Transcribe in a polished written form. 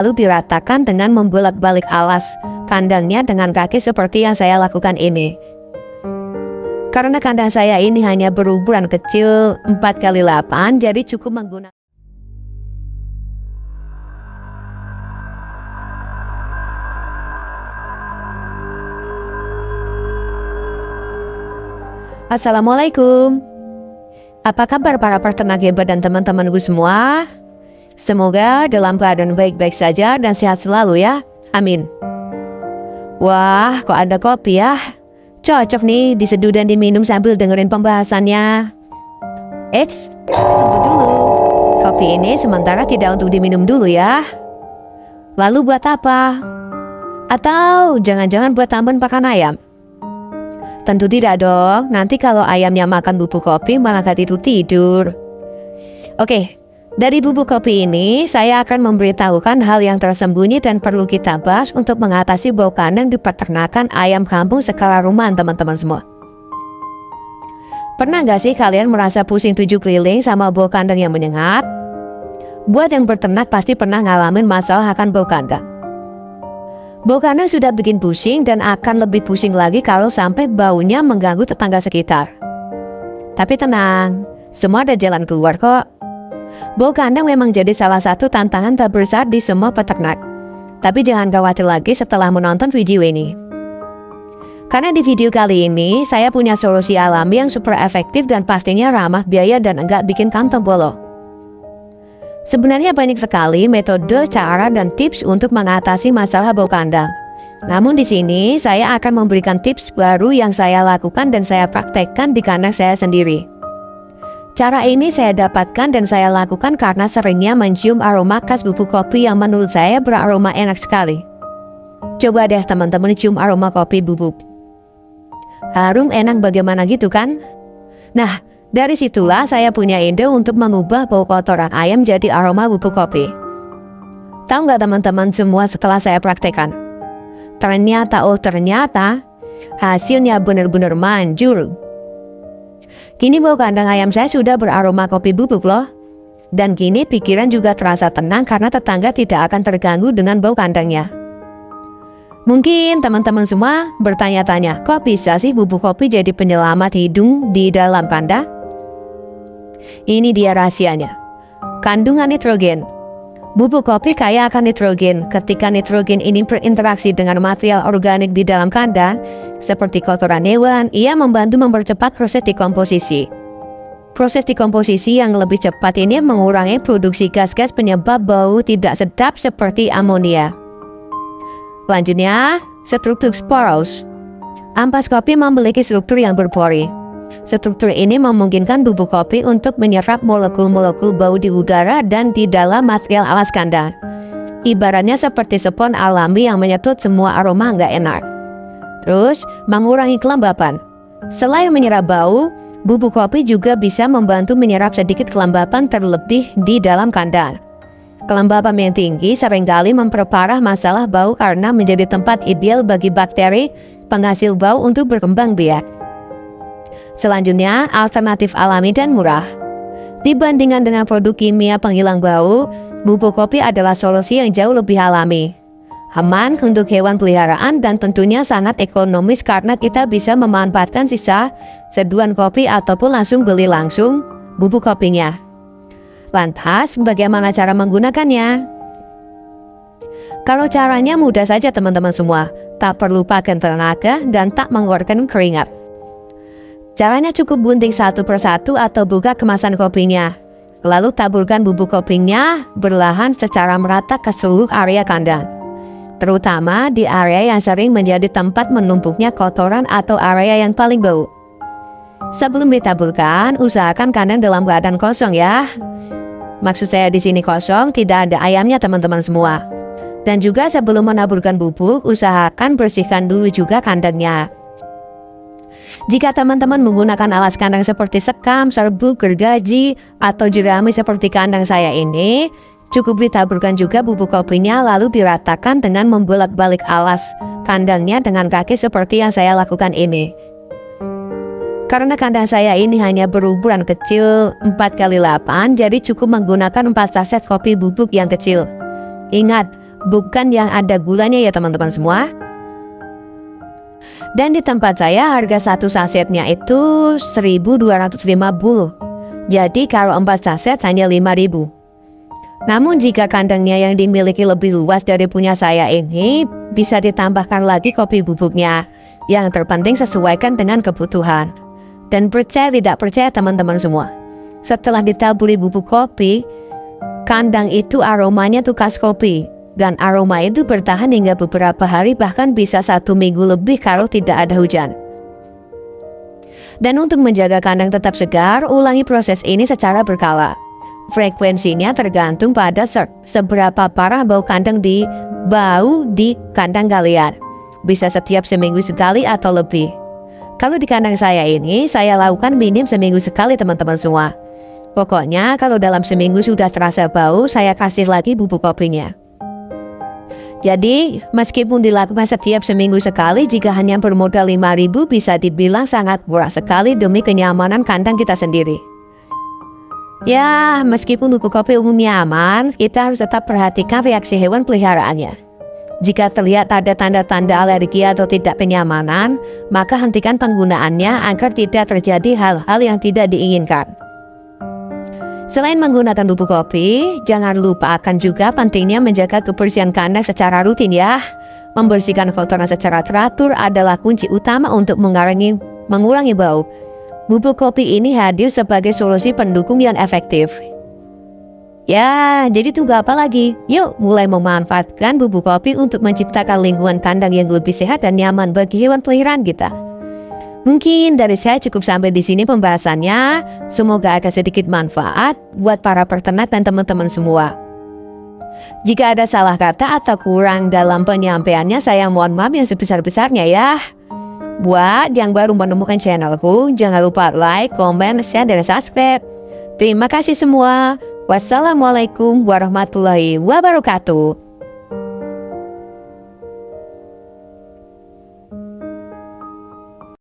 lalu diratakan dengan membolak-balik alas kandangnya dengan kaki seperti yang saya lakukan ini. Karena kandang saya ini hanya berukuran kecil 4x8, jadi cukup menggunakan. Assalamualaikum. Apa kabar para peternak hebat dan teman-temanku semua? Semoga dalam keadaan baik-baik saja dan sehat selalu ya. Amin. Wah, kok ada kopi ya? Cocok nih diseduh dan diminum sambil dengerin pembahasannya. Eits, tunggu dulu. Kopi ini sementara tidak untuk diminum dulu ya. Lalu buat apa? Atau jangan-jangan buat tambahan pakan ayam? Tentu tidak dong, nanti kalau ayamnya makan bubuk kopi malah gak tidur. Oke, dari bubuk kopi ini saya akan memberitahukan hal yang tersembunyi dan perlu kita bahas untuk mengatasi bau kandang di peternakan ayam kampung skala rumahan teman-teman semua. Pernah gak sih kalian merasa pusing tujuh keliling sama bau kandang yang menyengat? Buat yang berternak pasti pernah ngalamin masalah akan bau kandang. Bau kandang sudah bikin pusing dan akan lebih pusing lagi kalau sampai baunya mengganggu tetangga sekitar. Tapi tenang, semua ada jalan keluar kok. Bau kandang memang jadi salah satu tantangan terbesar di semua peternak. Tapi jangan khawatir lagi setelah menonton video ini. Karena di video kali ini saya punya solusi alami yang super efektif dan pastinya ramah biaya dan enggak bikin kantong bolong. Sebenarnya banyak sekali metode, cara, dan tips untuk mengatasi masalah bau kandang. Namun di sini saya akan memberikan tips baru yang saya lakukan dan saya praktekkan di kandang saya sendiri. Cara ini saya dapatkan dan saya lakukan karena seringnya mencium aroma khas bubuk kopi yang menurut saya beraroma enak sekali. Coba deh teman-teman cium aroma kopi bubuk. Harum enak bagaimana gitu kan? Nah, dari situlah saya punya ide untuk mengubah bau kotoran ayam jadi aroma bubuk kopi. Tahu nggak teman-teman semua setelah saya praktekkan? Ternyata hasilnya benar-benar manjur. Kini bau kandang ayam saya sudah beraroma kopi bubuk loh. Dan kini pikiran juga terasa tenang karena tetangga tidak akan terganggu dengan bau kandangnya. Mungkin teman-teman semua bertanya-tanya, kok bisa sih bubuk kopi jadi penyelamat hidung di dalam kandang? Ini dia rahasianya. Kandungan nitrogen. Bubuk kopi kaya akan nitrogen. Ketika nitrogen ini berinteraksi dengan material organik di dalam kandang, seperti kotoran hewan, ia membantu mempercepat proses dekomposisi. Proses dekomposisi yang lebih cepat ini mengurangi produksi gas-gas penyebab bau tidak sedap seperti amonia. Selanjutnya, struktur sporos. Ampas kopi memiliki struktur yang berpori. Struktur ini memungkinkan bubuk kopi untuk menyerap molekul-molekul bau di udara dan di dalam material alas kandang. Ibaratnya seperti spons alami yang menyedot semua aroma nggak enak. Terus, mengurangi kelembapan. Selain menyerap bau, bubuk kopi juga bisa membantu menyerap sedikit kelembapan terlebih di dalam kandang. Kelembapan yang tinggi seringkali memperparah masalah bau karena menjadi tempat ideal bagi bakteri penghasil bau untuk berkembang biak. Selanjutnya, alternatif alami dan murah. Dibandingkan dengan produk kimia penghilang bau, bubuk kopi adalah solusi yang jauh lebih alami. Aman untuk hewan peliharaan dan tentunya sangat ekonomis karena kita bisa memanfaatkan sisa seduhan kopi ataupun langsung beli langsung bubuk kopinya. Lantas, bagaimana cara menggunakannya? Kalau caranya mudah saja teman-teman semua, tak perlu pakai tenaga dan tak mengeluarkan keringat. Caranya cukup gunting satu persatu atau buka kemasan kopinya. Lalu taburkan bubuk kopinya berlahan secara merata ke seluruh area kandang. Terutama di area yang sering menjadi tempat menumpuknya kotoran atau area yang paling bau. Sebelum ditaburkan, usahakan kandang dalam keadaan kosong ya. Maksud saya di sini kosong, tidak ada ayamnya teman-teman semua. Dan juga sebelum menaburkan bubuk, usahakan bersihkan dulu juga kandangnya. Jika teman-teman menggunakan alas kandang seperti sekam, serbuk, gergaji, atau jerami seperti kandang saya ini, cukup ditaburkan juga bubuk kopinya lalu diratakan dengan membolak-balik alas kandangnya dengan kaki seperti yang saya lakukan ini. Karena kandang saya ini hanya berukuran kecil 4x8, jadi cukup menggunakan 4 saset kopi bubuk yang kecil. Ingat, bukan yang ada gulanya ya teman-teman semua. Dan di tempat saya harga satu sasetnya itu 1.250. Jadi kalau 4 saset hanya 5.000. Namun jika kandangnya yang dimiliki lebih luas dari punya saya ini, bisa ditambahkan lagi kopi bubuknya. Yang terpenting sesuaikan dengan kebutuhan. Dan percaya tidak percaya teman-teman semua, setelah ditaburi bubuk kopi, kandang itu aromanya tuh khas kopi. Dan aroma itu bertahan hingga beberapa hari, bahkan bisa 1 minggu lebih kalau tidak ada hujan. Dan untuk menjaga kandang tetap segar, ulangi proses ini secara berkala. Frekuensinya tergantung pada seberapa parah bau di kandang kalian. Bisa setiap seminggu sekali atau lebih. Kalau di kandang saya ini, saya lakukan minim seminggu sekali teman-teman semua. Pokoknya kalau dalam seminggu sudah terasa bau, saya kasih lagi bubuk kopinya. Jadi, meskipun dilakukan setiap seminggu sekali, jika hanya bermodal 5.000 bisa dibilang sangat murah sekali demi kenyamanan kandang kita sendiri. Ya, meskipun bubuk kopi umumnya aman, kita harus tetap perhatikan reaksi hewan peliharaannya. Jika terlihat ada tanda-tanda alergi atau tidak kenyamanan, maka hentikan penggunaannya agar tidak terjadi hal-hal yang tidak diinginkan. Selain menggunakan bubuk kopi, jangan lupakan juga pentingnya menjaga kebersihan kandang secara rutin ya. Membersihkan kotoran secara teratur adalah kunci utama untuk mengurangi bau. Bubuk kopi ini hadir sebagai solusi pendukung yang efektif. Ya, jadi tunggu apa lagi? Yuk mulai memanfaatkan bubuk kopi untuk menciptakan lingkungan kandang yang lebih sehat dan nyaman bagi hewan peliharaan kita. Mungkin dari saya cukup sampai di sini pembahasannya. Semoga agak sedikit manfaat buat para peternak dan teman-teman semua. Jika ada salah kata atau kurang dalam penyampaiannya, saya mohon maaf yang sebesar-besarnya ya. Buat yang baru menemukan channelku, jangan lupa like, komen, share, dan subscribe. Terima kasih semua. Wassalamualaikum warahmatullahi wabarakatuh.